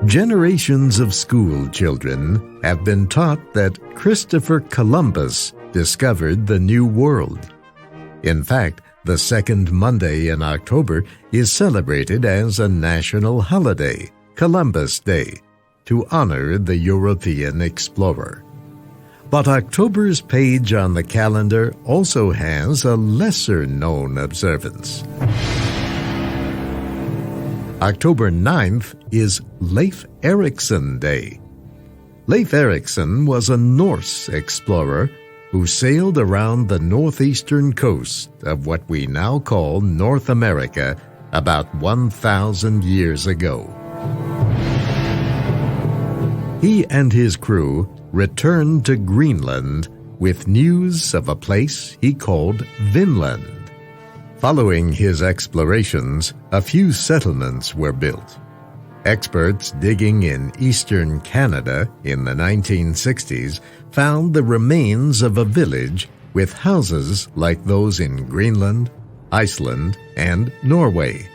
Generations of school children have been taught that Christopher Columbus discovered the New World. In fact, the second Monday in October is celebrated as a national holiday, Columbus Day, to honor the European explorer. But October's page on the calendar also has a lesser-known observance. October 9th is Leif Erikson Day. Leif Erikson was a Norse explorer who sailed around the northeastern coast of what we now call North America about 1,000 years ago. He and his crew returned to Greenland with news of a place he called Vinland. Following his explorations, a few settlements were built. Experts digging in eastern Canada in the 1960s found the remains of a village with houses like those in Greenland, Iceland, and Norway.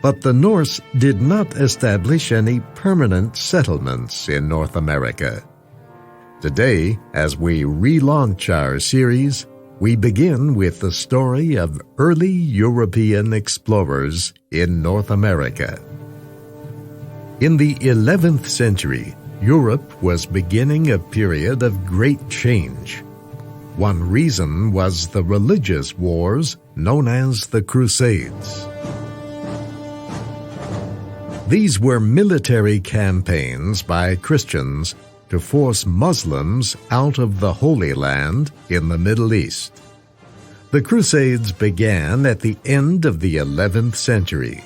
But the Norse did not establish any permanent settlements in North America. Today, as we relaunch our series, we begin with the story of early European explorers in North America. In the 11th century, Europe was beginning a period of great change. One reason was the religious wars known as the Crusades. These were military campaigns by Christians to force Muslims out of the Holy Land in the Middle East. The Crusades began at the end of the 11th century.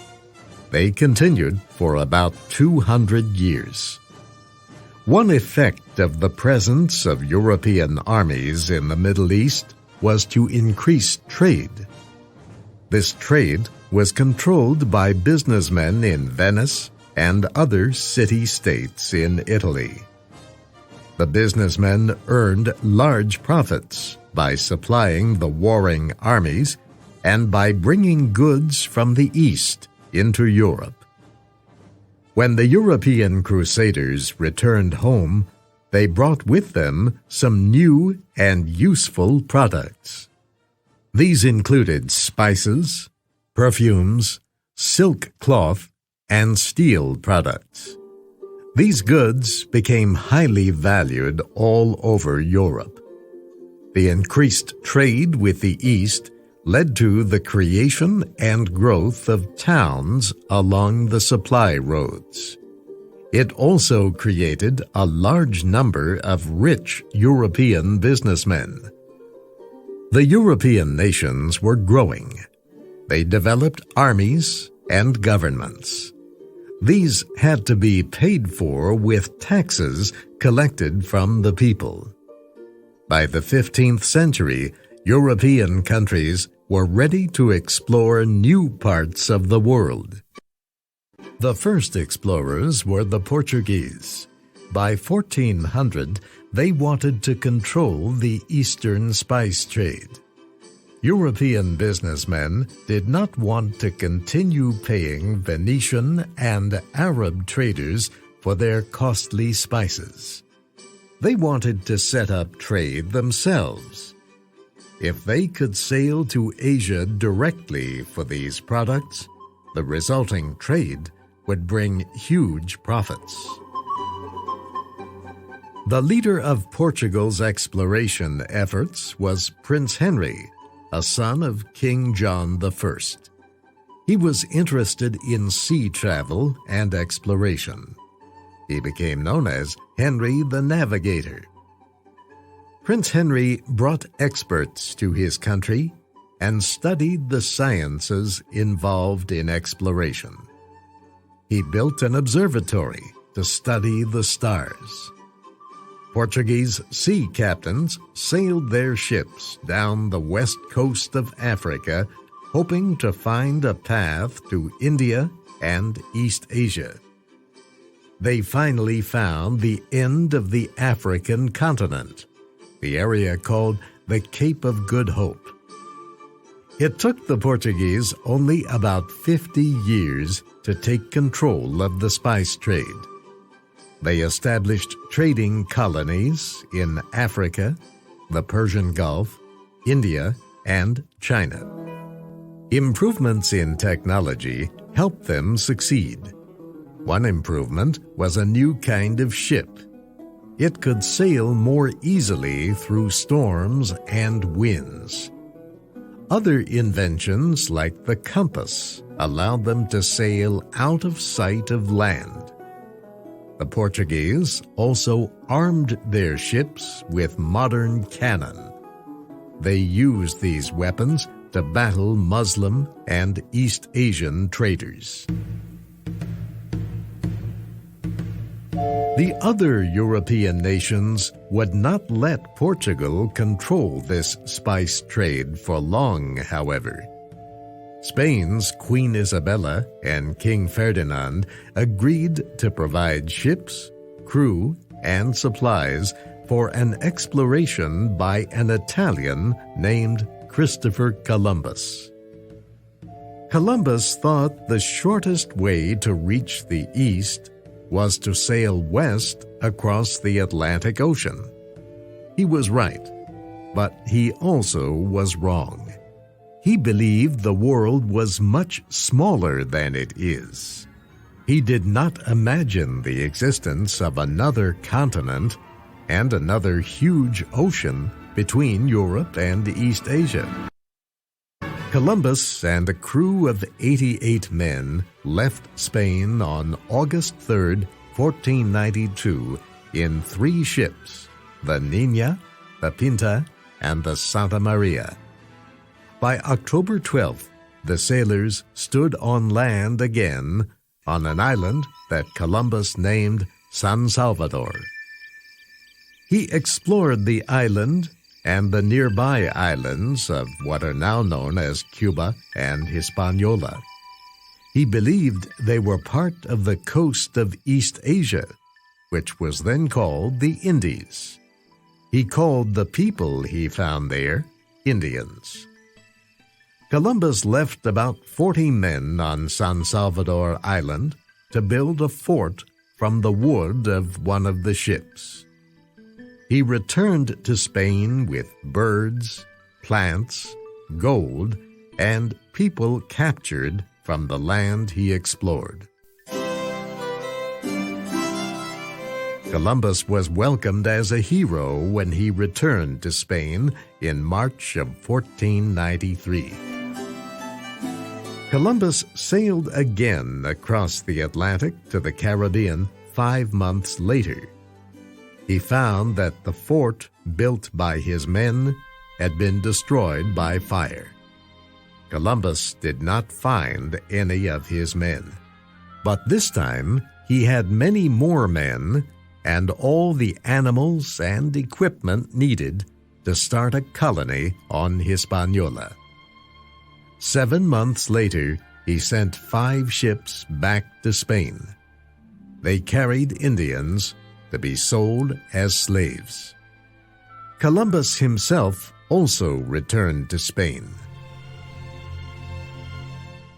They continued for about 200 years. One effect of the presence of European armies in the Middle East was to increase trade. This trade was controlled by businessmen in Venice and other city-states in Italy. The businessmen earned large profits by supplying the warring armies and by bringing goods from the East into Europe. When the European Crusaders returned home, they brought with them some new and useful products. These included spices, perfumes, silk cloth, and steel products. These goods became highly valued all over Europe. The increased trade with the East led to the creation and growth of towns along the supply roads. It also created a large number of rich European businessmen. The European nations were growing. They developed armies and governments. These had to be paid for with taxes collected from the people. By the 15th century, European countries were ready to explore new parts of the world. The first explorers were the Portuguese. By 1400, they wanted to control the eastern spice trade. European businessmen did not want to continue paying Venetian and Arab traders for their costly spices. They wanted to set up trade themselves. If they could sail to Asia directly for these products, the resulting trade would bring huge profits. The leader of Portugal's exploration efforts was Prince Henry, a son of King John I. He was interested in sea travel and exploration. He became known as Henry the Navigator. Prince Henry brought experts to his country and studied the sciences involved in exploration. He built an observatory to study the stars. Portuguese sea captains sailed their ships down the west coast of Africa, hoping to find a path to India and East Asia. they finally found the end of the African continent, the area called the Cape of Good Hope. It took the Portuguese only about 50 years to take control of the spice trade. They established trading colonies in Africa, the Persian Gulf, India, and China. Improvements in technology helped them succeed. One improvement was a new kind of ship. It could sail more easily through storms and winds. Other inventions, like the compass, allowed them to sail out of sight of land. The Portuguese also armed their ships with modern cannon. They used these weapons to battle Muslim and East Asian traders. The other European nations would not let Portugal control this spice trade for long, however. Spain's Queen Isabella and King Ferdinand agreed to provide ships, crew, and supplies for an exploration by an Italian named Christopher Columbus. Columbus thought the shortest way to reach the East was to sail west across the Atlantic Ocean. He was right, but he also was wrong. He believed the world was much smaller than it is. He did not imagine the existence of another continent and another huge ocean between Europe and East Asia. Columbus and a crew of 88 men left Spain on August 3, 1492, in 3 ships, the Niña, the Pinta, and the Santa Maria. By October 12th, the sailors stood on land again on an island that Columbus named San Salvador. He explored the island and the nearby islands of what are now known as Cuba and Hispaniola. He believed they were part of the coast of East Asia, which was then called the Indies. He called the people he found there Indians. Columbus left about 40 men on San Salvador Island to build a fort from the wood of one of the ships. He returned to Spain with birds, plants, gold, and people captured from the land he explored. Columbus was welcomed as a hero when he returned to Spain in March of 1493. Columbus sailed again across the Atlantic to the Caribbean 5 months later. He found that the fort built by his men had been destroyed by fire. Columbus did not find any of his men, but this time he had many more men and all the animals and equipment needed to start a colony on Hispaniola. 7 months later, he sent 5 ships back to Spain. They carried Indians to be sold as slaves. Columbus himself also returned to Spain.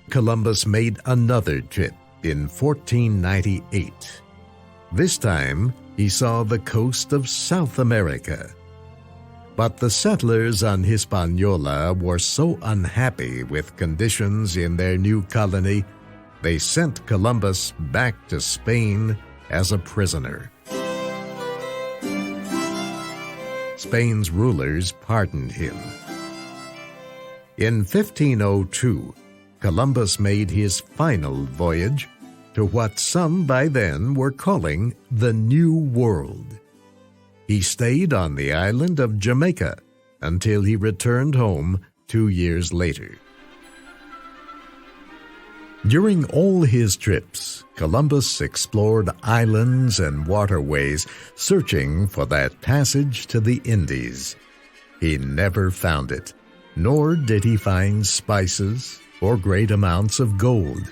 Columbus made another trip in 1498. This time, he saw the coast of South America. But the settlers on Hispaniola were so unhappy with conditions in their new colony, they sent Columbus back to Spain as a prisoner. Spain's rulers pardoned him. In 1502, Columbus made his final voyage to what some by then were calling the New World. He stayed on the island of Jamaica until he returned home 2 years later. During all his trips, Columbus explored islands and waterways, searching for that passage to the Indies. He never found it, nor did he find spices or great amounts of gold.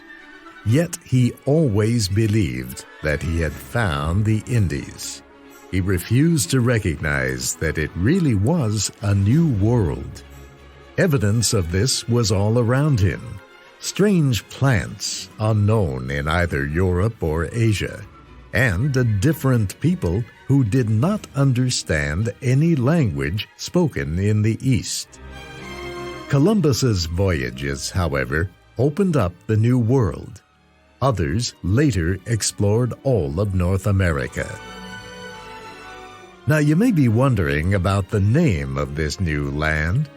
Yet he always believed that he had found the Indies. He refused to recognize that it really was a new world. Evidence of this was all around him. Strange plants unknown in either Europe or Asia, and a different people who did not understand any language spoken in the East. Columbus's voyages, however, opened up the New World. Others later explored all of North America. Now you may be wondering about the name of this new land.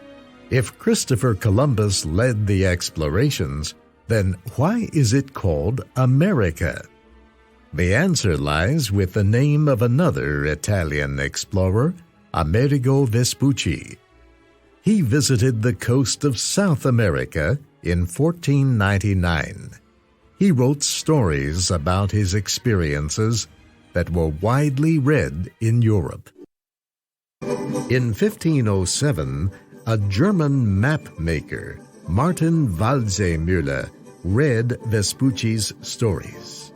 If Christopher Columbus led the explorations, then why is it called America? The answer lies with the name of another Italian explorer, Amerigo Vespucci. He visited the coast of South America in 1499. He wrote stories about his experiences that were widely read in Europe. In 1507, a German map maker, Martin Waldseemüller, read Vespucci's stories.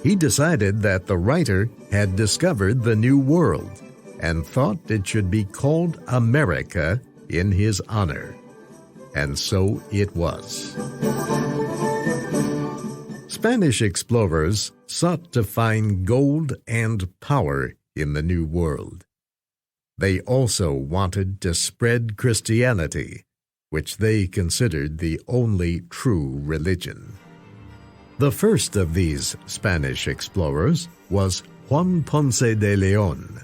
He decided that the writer had discovered the New World and thought it should be called America in his honor. And so it was. Spanish explorers sought to find gold and power in the New World. They also wanted to spread Christianity, which they considered the only true religion. The first of these Spanish explorers was Juan Ponce de León.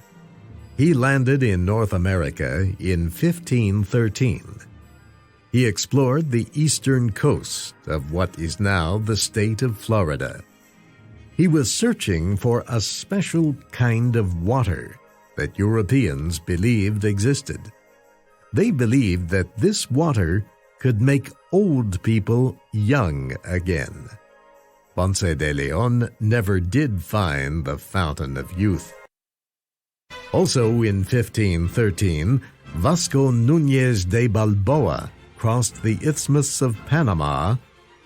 He landed in North America in 1513. He explored the eastern coast of what is now the state of Florida. He was searching for a special kind of water that Europeans believed existed. They believed that this water could make old people young again. Ponce de León never did find the fountain of youth. Also in 1513, Vasco Núñez de Balboa crossed the Isthmus of Panama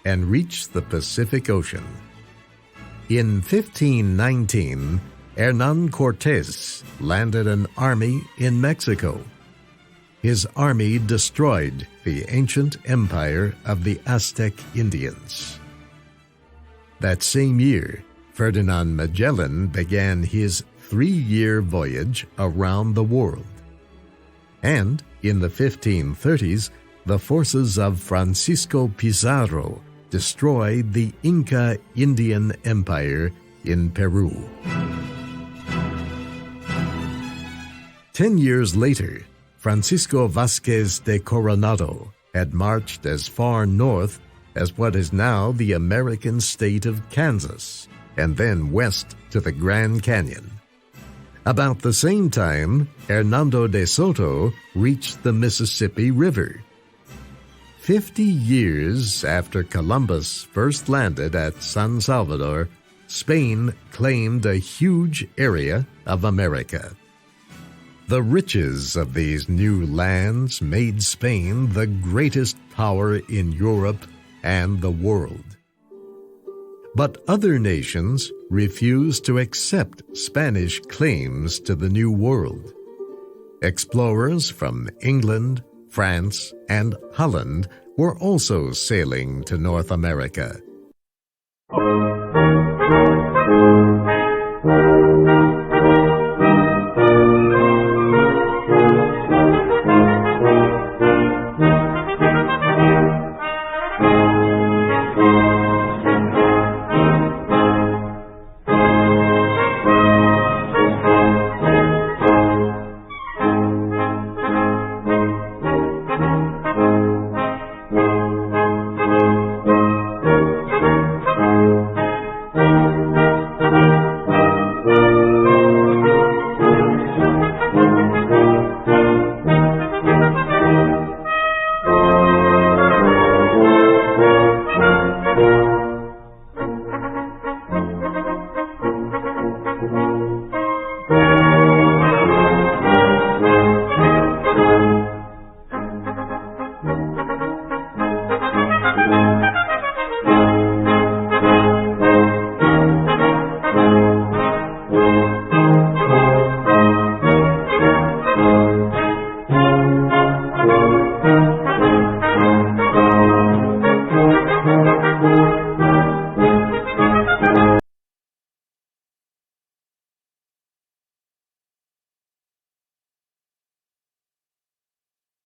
and reached the Pacific Ocean. In 1519, Hernán Cortés landed an army in Mexico. His army destroyed the ancient empire of the Aztec Indians. That same year, Ferdinand Magellan began his 3-year voyage around the world. And in the 1530s, the forces of Francisco Pizarro destroyed the Inca Indian Empire in Peru. 10 years later, Francisco Vázquez de Coronado had marched as far north as what is now the American state of Kansas, and then west to the Grand Canyon. About the same time, Hernando de Soto reached the Mississippi River. 50 years after Columbus first landed at San Salvador, Spain claimed a huge area of America. The riches of these new lands made Spain the greatest power in Europe and the world. But other nations refused to accept Spanish claims to the New World. Explorers from England, France, and Holland were also sailing to North America.